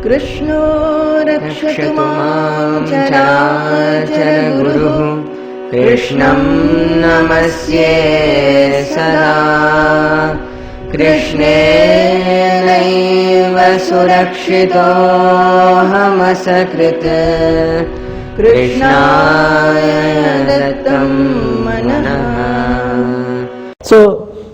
कृष्णो रक्षतु मां चराचरगुरुः कृष्णं नमस्ये सदा। कृष्णेनैव सुरक्षितोऽहमसकृत् कृष्णाय दत्तं मनः। So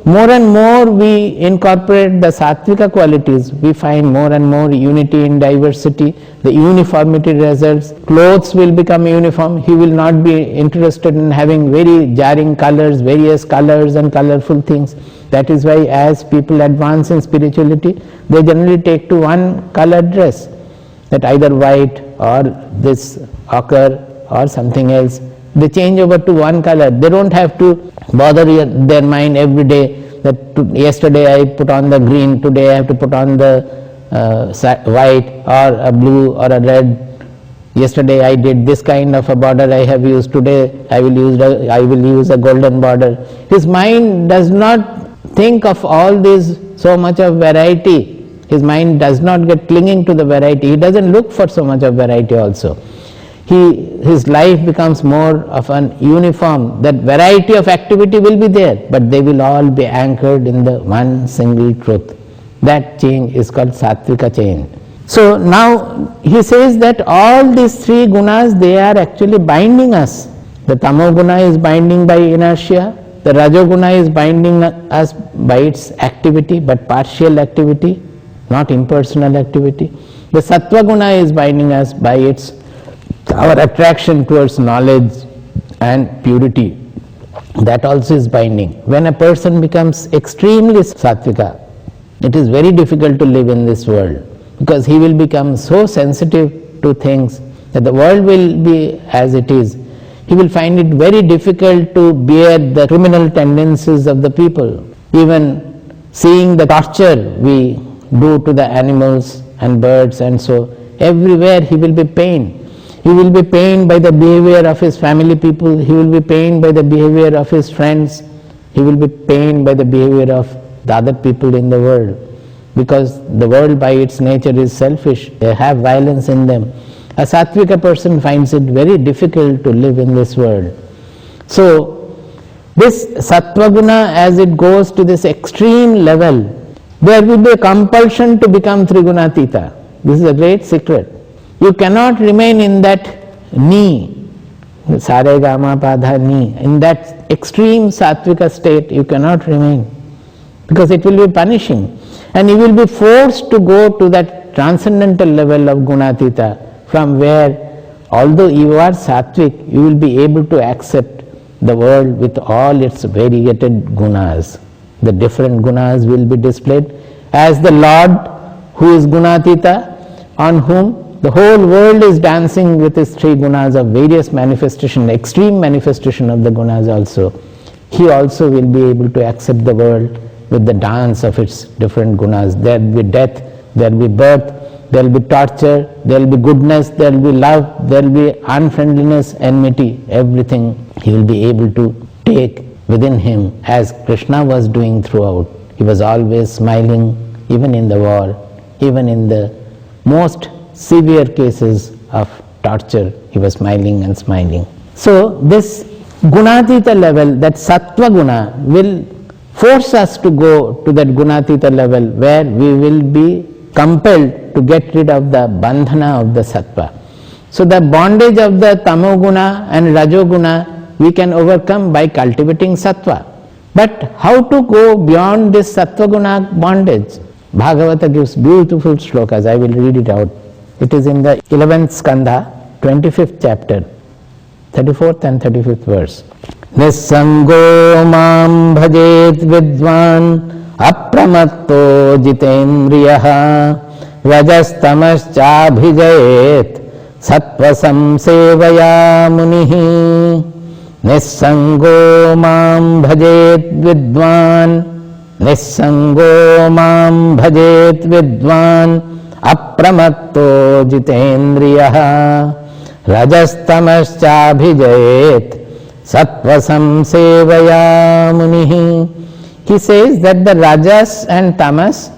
more and more we incorporate the sattvika qualities, we find more and more unity in diversity, the uniformity results, clothes will become uniform, he will not be interested in having very jarring colors, various colors and colorful things. That is why as people advance in spirituality, they generally take to one colored dress, that either white or this ochre or something else. They change over to one color. They don't have to bother their mind every day that yesterday I put on the green, today I have to put on the white or a blue or a red. Yesterday I did this kind of a border I have used, today I will use a golden border. His mind does not think of all this so much of variety. His mind does not get clinging to the variety. He doesn't look for so much of variety also. His life becomes more of an uniform, that variety of activity will be there, but they will all be anchored in the one single truth. That change is called sattvika change. So now he says that all these three gunas, they are actually binding us. The tamoguna is binding by inertia, the rajoguna is binding us by its activity, but partial activity, not impersonal activity. The sattva guna is binding us by our attraction towards knowledge and purity. That also is binding. When a person becomes extremely sattvika, it is very difficult to live in this world, because he will become so sensitive to things that the world will be as it is. He will find it very difficult to bear the criminal tendencies of the people. Even seeing the torture we do to the animals and birds, and so everywhere he will be pained. He will be pained by the behavior of his family people, he will be pained by the behavior of his friends, he will be pained by the behavior of the other people in the world, because the world by its nature is selfish, they have violence in them. A sattvika person finds it very difficult to live in this world. So this sattva guna, as it goes to this extreme level, there will be a compulsion to become trigunatita. This is a great secret. You cannot remain in that ni, sare gama padha ni, in that extreme sattvika state you cannot remain, because it will be punishing, and you will be forced to go to that transcendental level of gunatita, from where, although you are sattvic, you will be able to accept the world with all its variegated gunas. The different gunas will be displayed as the Lord who is gunatita, on whom the whole world is dancing with its three gunas of various manifestation, extreme manifestation of the gunas also. He also will be able to accept the world with the dance of its different gunas. There will be death, there will be birth, there will be torture, there will be goodness, there will be love, there will be unfriendliness, enmity, everything he will be able to take within him, as Krishna was doing throughout. He was always smiling, even in the war, even in the most severe cases of torture, he was smiling and smiling. So this gunatita level, that sattva guna, will force us to go to that gunatita level, where we will be compelled to get rid of the bandhana of the sattva. So the bondage of the tamoguna and rajoguna we can overcome by cultivating sattva. But how to go beyond this sattva guna bondage? Bhagavata gives beautiful shlokas, I will read it out. It is in the 11th skandha, 25th chapter, 34th and 35th verse. Nissango mam bhajet vidvan apramatto jitendriyaha rajastamaschabhijayet sattvasam sevaya munihi. Nissango mam bhajet vidvan, nissango mam bhajet vidvan apramatto jitendriyaha rajastamaschabhijayet sattvasam sevaya munihi. He says that the rajas and tamas,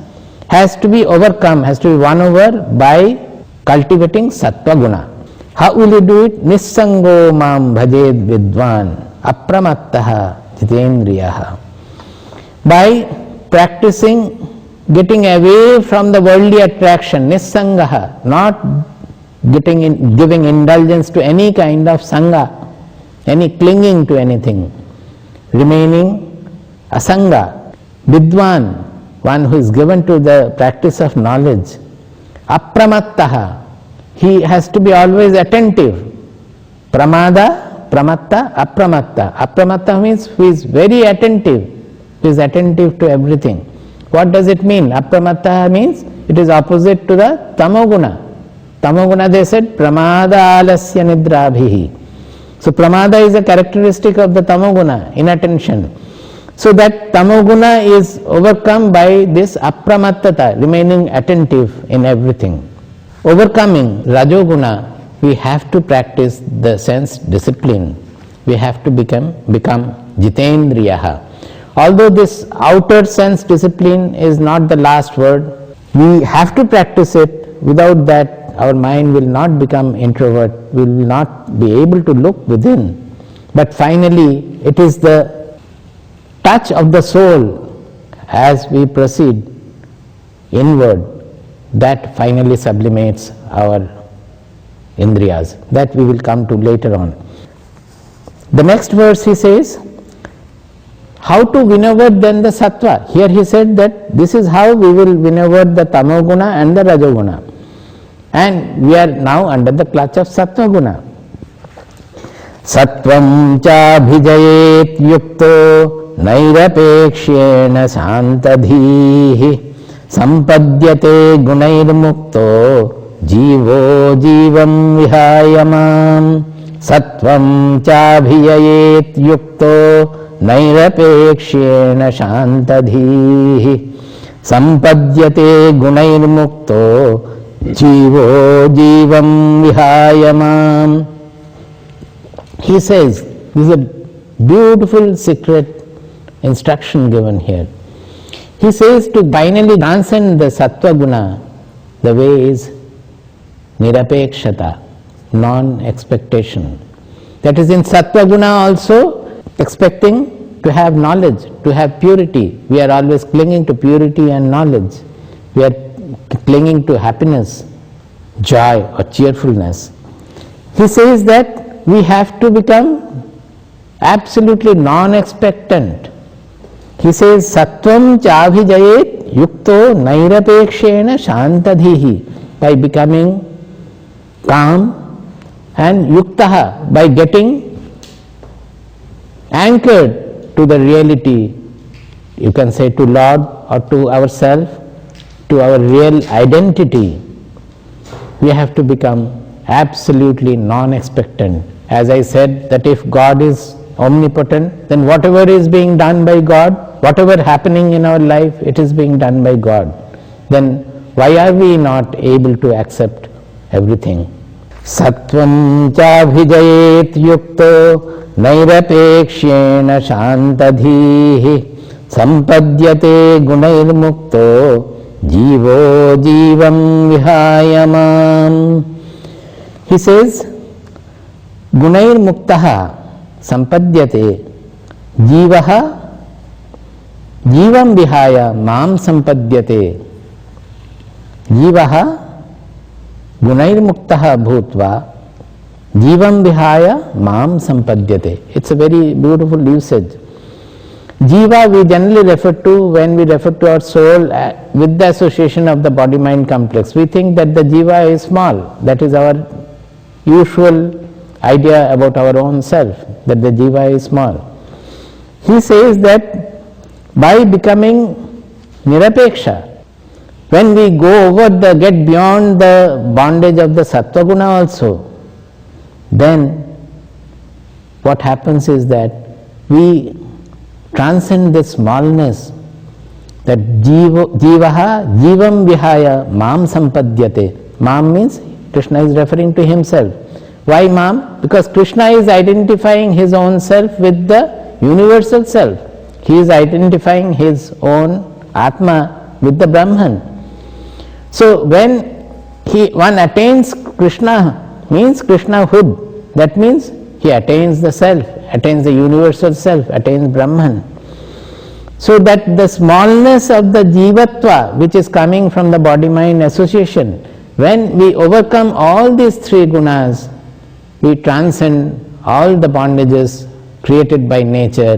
has to be overcome, has to be won over by cultivating sattva guna. How will you do it? Nissango mam bhajed vidvan apramattaha jitendriyaha. By practicing getting away from the worldly attraction, nissangaha, not giving indulgence to any kind of sangha, any clinging to anything, remaining asanga, vidwan, one who is given to the practice of knowledge, apramattaha, he has to be always attentive, pramada, pramatta, apramatta. Apramatta means he is very attentive, he is attentive to everything. What does it mean? Apramatta means it is opposite to the tamoguna. Tamoguna, they said, pramada alasya nidrabhihi. So pramada is a characteristic of the tamoguna, inattention. So that tamoguna is overcome by this apramattata, remaining attentive in everything. Overcoming rajoguna, we have to practice the sense discipline. We have to become jitendriyaha. Although this outer sense discipline is not the last word, we have to practice it. Without that, our mind will not become introvert, we will not be able to look within. But finally, it is the touch of the soul as we proceed inward that finally sublimates our indriyas. That we will come to later on. The next verse he says, how to win over then the sattva. Here he said that this is how we will win over the tamoguna and the rajoguna. And we are now under the clutch of sattva guna. Sattvam cha bhijayet yukto nairapekshena santadhihi sampadyate gunair mukto jivo jivam vihayamam. Sattvam cha bhijayet yukto nairapekshena santadhihi sampadyate gunair mukto jivo jivam vihayamam. He says, this is a beautiful secret instruction given here. He says to finally transcend the sattva guna, the way is nirapekshata, non-expectation. That is, in sattva guna also expecting to have knowledge, to have purity. We are always clinging to purity and knowledge. We are clinging to happiness, joy or cheerfulness. He says that we have to become absolutely non-expectant. He says, sattvam chabhijayet yukto nairapekshena shantadhihi, by becoming calm, and yuktaha, by getting anchored to the reality, you can say to Lord or to ourself, to our real identity. We have to become absolutely non-expectant. As I said, that if God is omnipotent, then whatever is being done by God, whatever happening in our life, it is being done by God. Then why are we not able to accept everything? Sattvam chabhijayet yukto nairapekshena shantadhihi sampadyate gunair mukto jivo jivam vihayamam. He says, gunair muktaha sampadyate jivaha jivam vihaya mam sampadyate. Jivaha gunair muktaha bhutva jivam vihaya mam sampadyate. It's a very beautiful usage. Jiva we generally refer to when we refer to our soul with the association of the body-mind complex. We think that the jiva is small. That is our usual idea about our own self, that the jiva is small. He says that by becoming nirapeksha, when we go over get beyond the bondage of the sattva guna also, then what happens is that we transcend the smallness, that jivaha jivam vihaya mam sampadyate. Mam means Krishna is referring to himself. Why mam? Because Krishna is identifying his own self with the universal self. He is identifying his own Atma with the Brahman. So when one attains Krishna, means Krishnahood, that means he attains the self, attains the universal self, attains Brahman. So that the smallness of the jivatva, which is coming from the body-mind association, when we overcome all these three gunas, we transcend all the bondages created by nature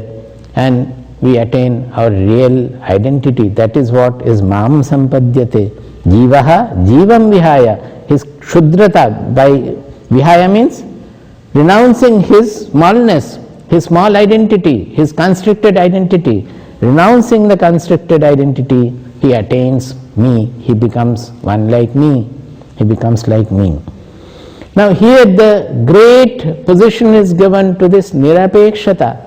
and we attain our real identity. That is what is mam sampadyate. Jivaha jivam vihaya. His kshudrata, by vihaya means renouncing his smallness, his small identity, his constricted identity. Renouncing the constricted identity, he attains me, he becomes one like me, he becomes like me. Now here the great position is given to this nirapekshata.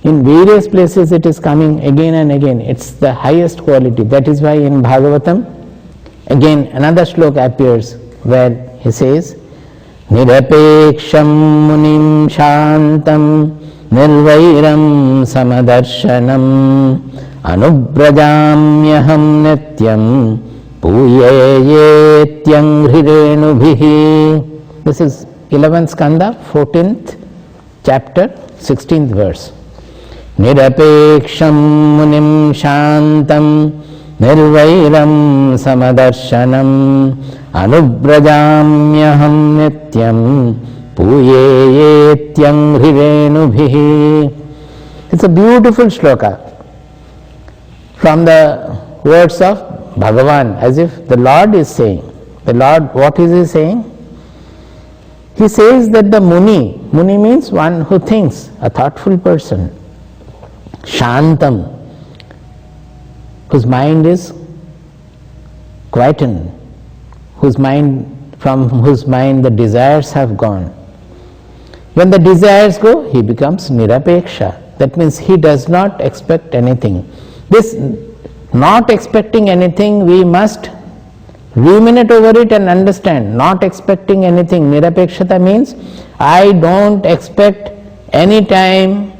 In various places it is coming again and again, it's the highest quality. That is why in Bhagavatam, again another shloka appears where he says, Nirapeksham munim shantam Nirvairam samadarsanam anubrajamyaham nityam puyeyetyam hrirenubhihi. This is 11th skanda, 14th chapter, 16th verse. Nirapeksham munim shantam nirvairam samadarsanam anubrajamyaham nityam puyeyetyam hrirenubhihi. It's a beautiful shloka from the words of Bhagavan, as if the Lord is saying. The Lord, what is he saying? He says that the Muni means one who thinks, a thoughtful person. Shantam, whose mind is quietened, from whose mind the desires have gone. When the desires go, he becomes nirapeksha. That means he does not expect anything. This not expecting anything, we must ruminate over it and understand. Not expecting anything, nirapekshata means I don't expect any time,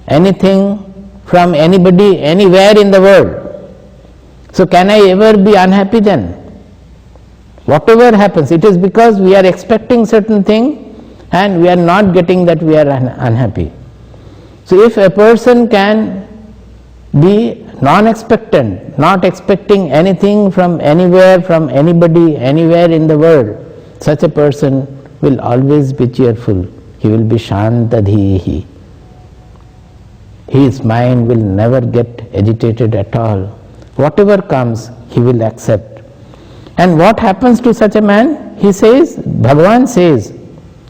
anything from anybody, anywhere in the world. So can I ever be unhappy then? Whatever happens, it is because we are expecting certain thing and we are not getting that, we are unhappy. So if a person can be non-expectant, not expecting anything from anywhere, from anybody, anywhere in the world, such a person will always be cheerful. He will be shantadhihi. His mind will never get agitated at all. Whatever comes, he will accept. And what happens to such a man? He says, Bhagavan says,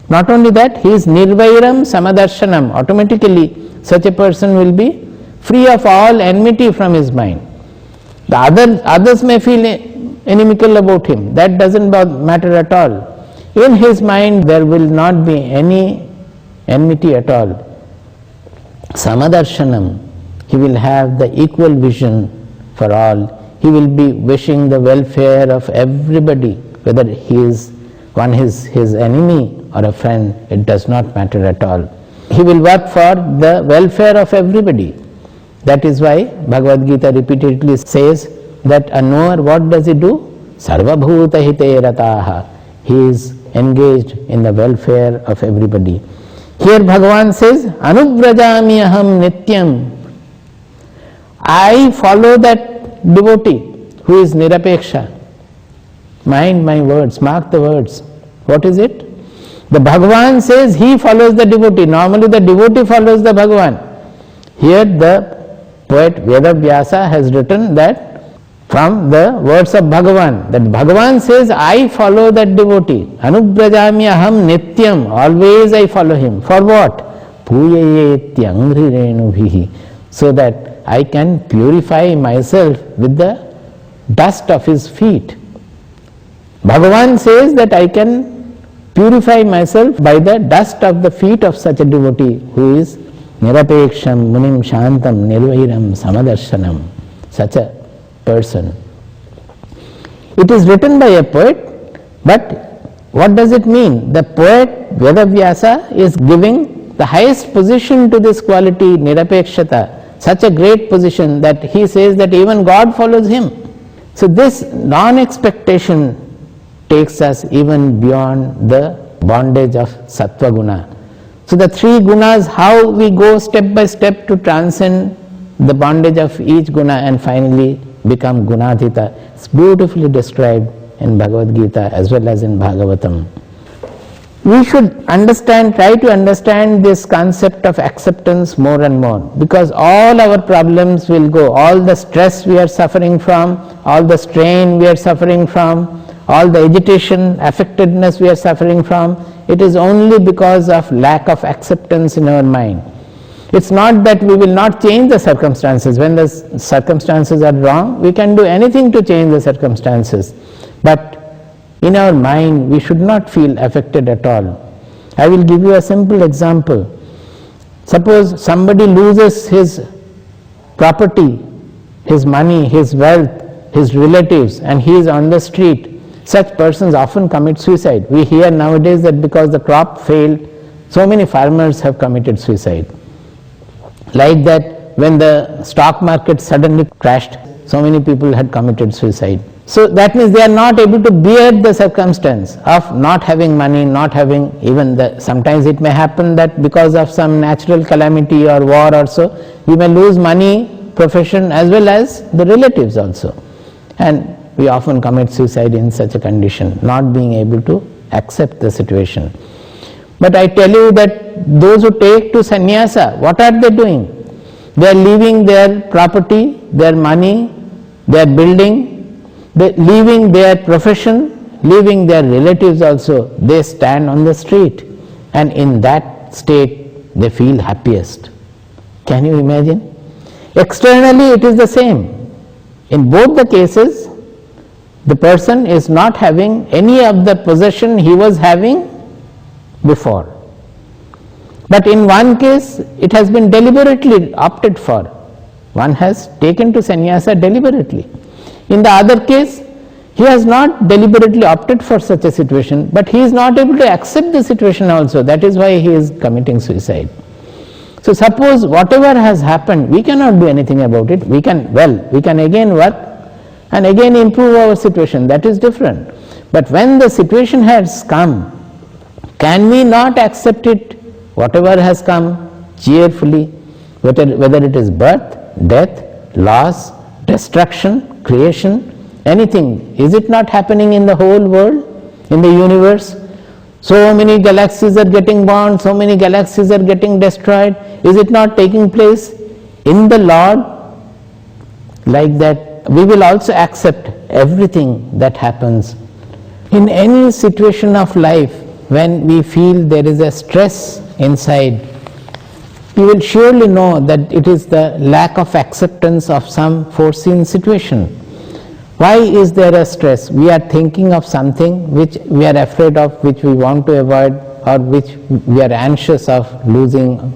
not only that, he is nirvairam samadarshanam. Automatically, such a person will be free of all enmity from his mind. The others may feel inimical about him. That doesn't matter at all. In his mind, there will not be any enmity at all. Samadarshanam, he will have the equal vision for all. He will be wishing the welfare of everybody, whether one is his enemy or a friend, it does not matter at all. He will work for the welfare of everybody. That is why Bhagavad Gita repeatedly says that a knower, what does he do? Sarva bhuta hite rataha. He is engaged in the welfare of everybody. Here Bhagavan says, Anubrajami aham nityam. I follow that devotee who is nirapeksha. Mind my words, mark the words. What is it? The Bhagavan says he follows the devotee. Normally the devotee follows the Bhagavan. Here the poet Vedavyasa has written that from the words of Bhagavan, that Bhagavan says, I follow that devotee. Anubrajami aham nityam. Always I follow him. For what? Puyayetyam hrirenubhihi. So that I can purify myself with the dust of his feet. Bhagavan says that I can purify myself by the dust of the feet of such a devotee who is nirapeksham munim shantam nirvairam samadarshanam. Such a person. It is written by a poet, but what does it mean? The poet Vedavyasa is giving the highest position to this quality, nirapekshata, such a great position that he says that even God follows him. So this non-expectation takes us even beyond the bondage of sattva guna. So the three gunas, how we go step by step to transcend the bondage of each guna and finally become gunadhita. It's beautifully described in Bhagavad Gita as well as in Bhagavatam. We should understand, try to understand this concept of acceptance more and more, because all our problems will go, all the stress we are suffering from, all the strain we are suffering from, all the agitation, affectedness we are suffering from, it is only because of lack of acceptance in our mind. It's not that we will not change the circumstances. When the circumstances are wrong, we can do anything to change the circumstances. But in our mind, we should not feel affected at all. I will give you a simple example. Suppose somebody loses his property, his money, his wealth, his relatives, and he is on the street. Such persons often commit suicide. We hear nowadays that because the crop failed, so many farmers have committed suicide. Like that, when the stock market suddenly crashed, so many people had committed suicide. So that means they are not able to bear the circumstance of not having money, not having even the, sometimes it may happen that because of some natural calamity or war or so, we may lose money, profession as well as the relatives also. And we often commit suicide in such a condition, not being able to accept the situation. But I tell you that those who take to sannyasa, what are they doing? They are leaving their property, their money, their building, leaving their profession, leaving their relatives also. They stand on the street, and in that state they feel happiest. Can you imagine? Externally it is the same. In both the cases, the person is not having any of the possession he was having before. But in one case, it has been deliberately opted for. One has taken to sannyasa deliberately. In the other case, he has not deliberately opted for such a situation, but he is not able to accept the situation also. That is why he is committing suicide. So suppose whatever has happened, we cannot do anything about it. We can again work and again improve our situation. That is different. But when the situation has come, can we not accept it, whatever has come, cheerfully, whether it is birth, death, loss, destruction, creation, anything? Is it not happening in the whole world, in the universe? So many galaxies are getting born, so many galaxies are getting destroyed. Is it not taking place in the Lord? Like that, we will also accept everything that happens. In any situation of life, when we feel there is a stress inside, you will surely know that it is the lack of acceptance of some foreseen situation. Why is there a stress? We are thinking of something which we are afraid of, which we want to avoid, or which we are anxious of losing,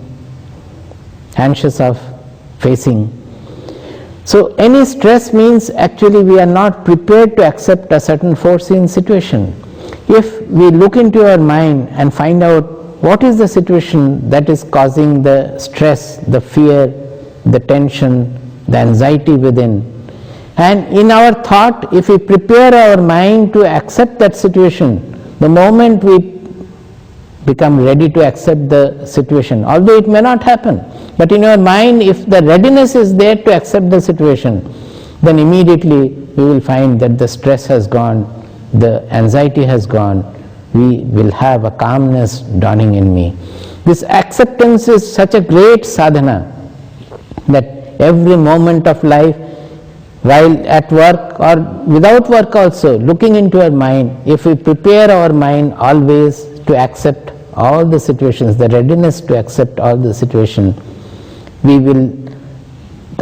anxious of facing. So any stress means actually we are not prepared to accept a certain foreseen situation. If we look into our mind and find out what is the situation that is causing the stress, the fear, the tension, the anxiety within, and in our thought, if we prepare our mind to accept that situation, the moment we become ready to accept the situation, although it may not happen, but in your mind, if the readiness is there to accept the situation, then immediately we will find that the stress has gone, the anxiety has gone, we will have a calmness dawning in me. This acceptance is such a great sadhana that every moment of life, while at work or without work also, looking into our mind, if we prepare our mind always to accept all the situations, the readiness to accept all the situations,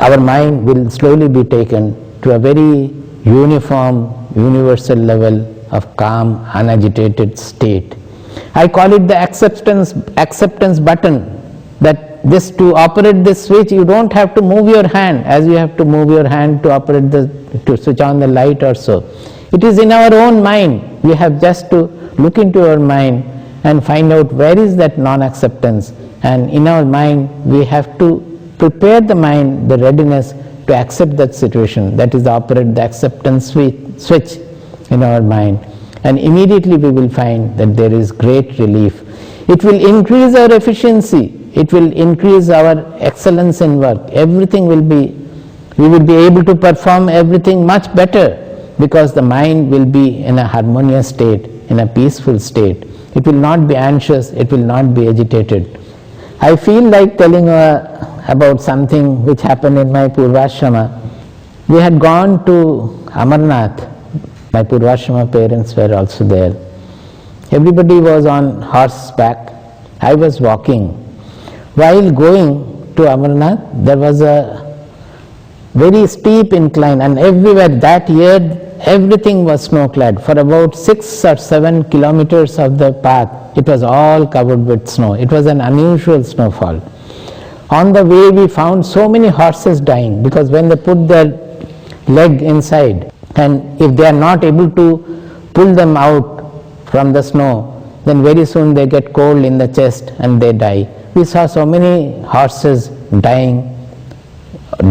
our mind will slowly be taken to a very uniform, universal level of calm, unagitated state. I call it the acceptance button, that this to operate this switch, you don't have to move your hand as you have to move your hand to operate to switch on the light or so. It is in our own mind. We have just to look into our mind and find out where is that non-acceptance, and in our mind we have to prepare the mind, the readiness to accept that situation. That is operate the acceptance switch in our mind, and immediately we will find that there is great relief. It will increase our efficiency, it will increase our excellence in work. Everything will be, we will be able to perform everything much better, because the mind will be in a harmonious state, in a peaceful state. It will not be anxious, it will not be agitated. I feel like telling about something which happened in my Purvashrama. We had gone to Amarnath. My Purvashrama parents were also there. Everybody was on horseback. I was walking. While going to Amarnath, there was a very steep incline, and everywhere that year everything was snow-clad. For about 6 or 7 kilometers of the path, it was all covered with snow. It was an unusual snowfall. On the way we found so many horses dying, because when they put their leg inside, and if they are not able to pull them out from the snow, then very soon they get cold in the chest and they die. We saw so many horses dying,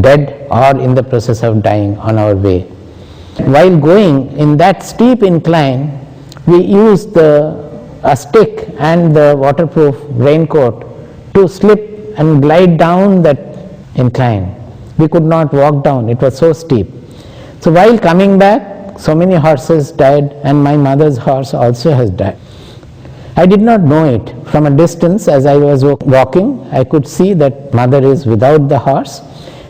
dead or in the process of dying on our way. While going in that steep incline, we used a stick and the waterproof raincoat to slip and glide down that incline. We could not walk down, it was so steep. So while coming back, so many horses died, and my mother's horse also has died. I did not know it. From a distance, as I was walking, I could see that mother is without the horse,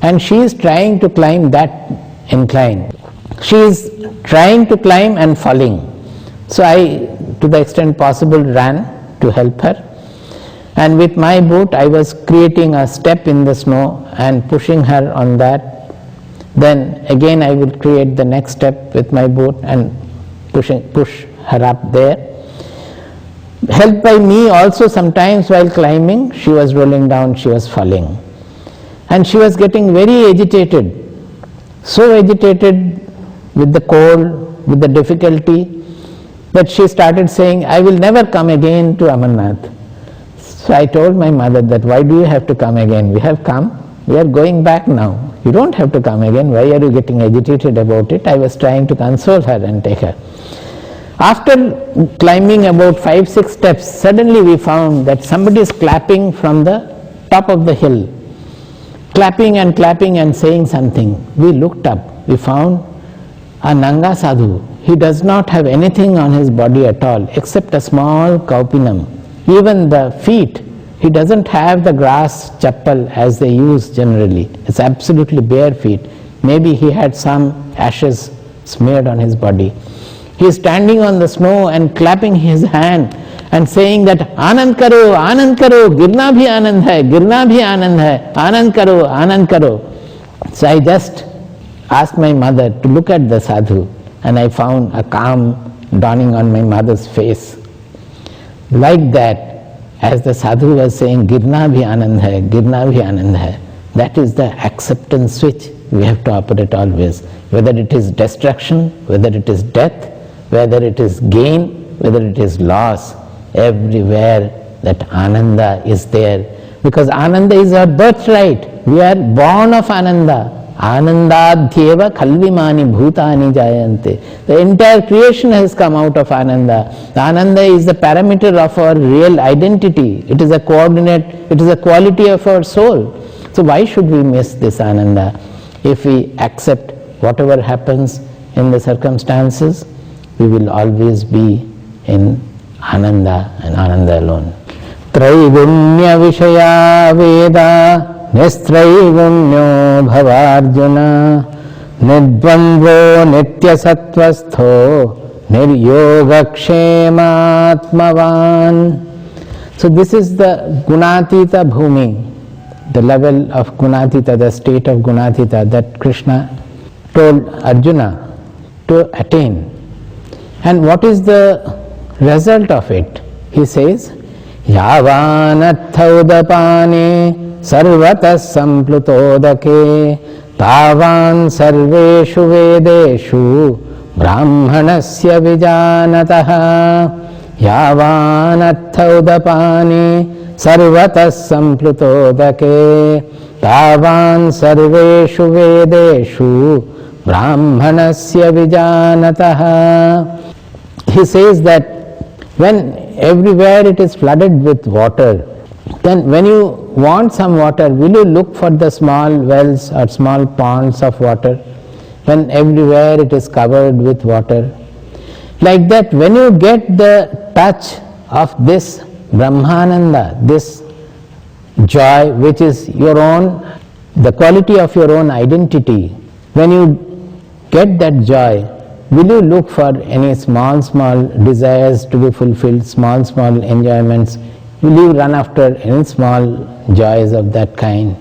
and she is trying to climb that incline. She is trying to climb and falling. So I, to the extent possible, ran to help her. And with my boot, I was creating a step in the snow and pushing her on that. Then again I would create the next step with my boot and push her up there. Helped by me also, sometimes while climbing, she was rolling down, she was falling. And she was getting very agitated, so agitated with the cold, with the difficulty, that she started saying, I will never come again to Amarnath. So I told my mother that, why do you have to come again? We have come, we are going back now. You don't have to come again. Why are you getting agitated about it? I was trying to console her and take her. After climbing about 5-6 steps, suddenly we found that somebody is clapping from the top of the hill. Clapping and saying something. We looked up. We found a Nanga Sadhu. He does not have anything on his body at all except a small kaupinam. Even the feet, he doesn't have the grass chappal as they use generally. It's absolutely bare feet. Maybe he had some ashes smeared on his body. He is standing on the snow and clapping his hand and saying that Anand karo, girna bhi anand hai, Anand karo. So I just asked my mother to look at the sadhu, and I found a calm dawning on my mother's face. Like that, as the sadhu was saying, girna bhi anand hai, that is the acceptance switch we have to operate always. Whether it is destruction, whether it is death, whether it is gain, whether it is loss, everywhere that ananda is there. Because ananda is our birthright. We are born of ananda. Anandadhyeva khalvimani bhutani jayante. The entire creation has come out of ananda. The ananda is the parameter of our real identity. It is a coordinate, it is a quality of our soul. So why should we miss this ananda? If we accept whatever happens in the circumstances, we will always be in ananda and ananda alone. Traigunya vishaya veda nistraigunyo bhavarjuna nidvandvo nityasatvastho niryogakshematmavan. So this is the Gunatita Bhumi, the level of Gunatita, the state of Gunatita that Krishna told Arjuna to attain. And what is the result of it? He says, Yavanathaudapane sarvatas samplutodake tavan sarveshu vedeshu brahmanasya vijanataha. Yavanathaudapane sarvatas samplutodake तावान् सर्वेषु वेदेषु brahmanasya vijanatah. He says that when everywhere it is flooded with water, then when you want some water, will you look for the small wells or small ponds of water when everywhere it is covered with water? Like that, when you get the touch of this Brahmananda, this joy which is your own, the quality of your own identity, when you get that joy, will you look for any small desires to be fulfilled, small enjoyments? Will you run after any small joys of that kind?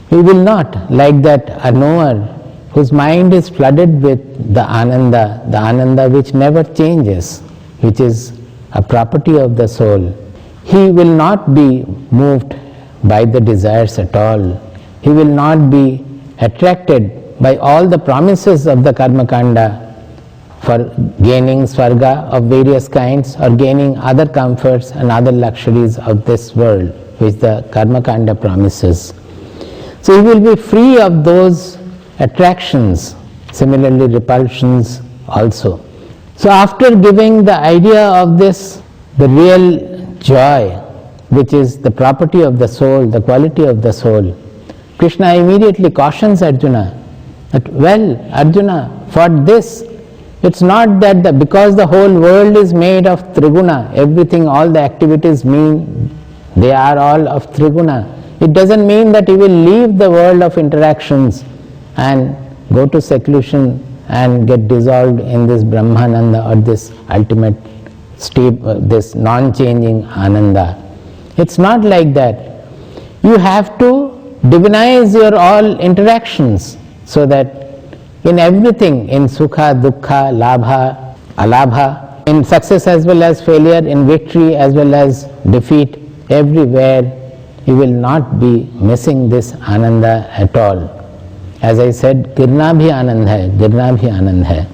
You will not. Like that, a knower whose mind is flooded with the Ananda which never changes, which is a property of the soul, he will not be moved by the desires at all. He will not be attracted by all the promises of the karma kanda for gaining svarga of various kinds or gaining other comforts and other luxuries of this world which the karma kanda promises. So he will be free of those attractions, similarly repulsions also. So after giving the idea of this, the real joy which is the property of the soul, the quality of the soul, Krishna immediately cautions Arjuna that, well, Arjuna, for this, it's not that because the whole world is made of triguna, everything, all the activities mean they are all of triguna. It doesn't mean that you will leave the world of interactions and go to seclusion and get dissolved in this Brahmananda or this ultimate state, this non-changing Ananda. It's not like that. You have to divinize your all interactions, so that in everything, in sukha, dukkha, labha, alabha, in success as well as failure, in victory as well as defeat, everywhere you will not be missing this Ananda at all. As I said, girna bhi anand hai, girna bhi anand hai.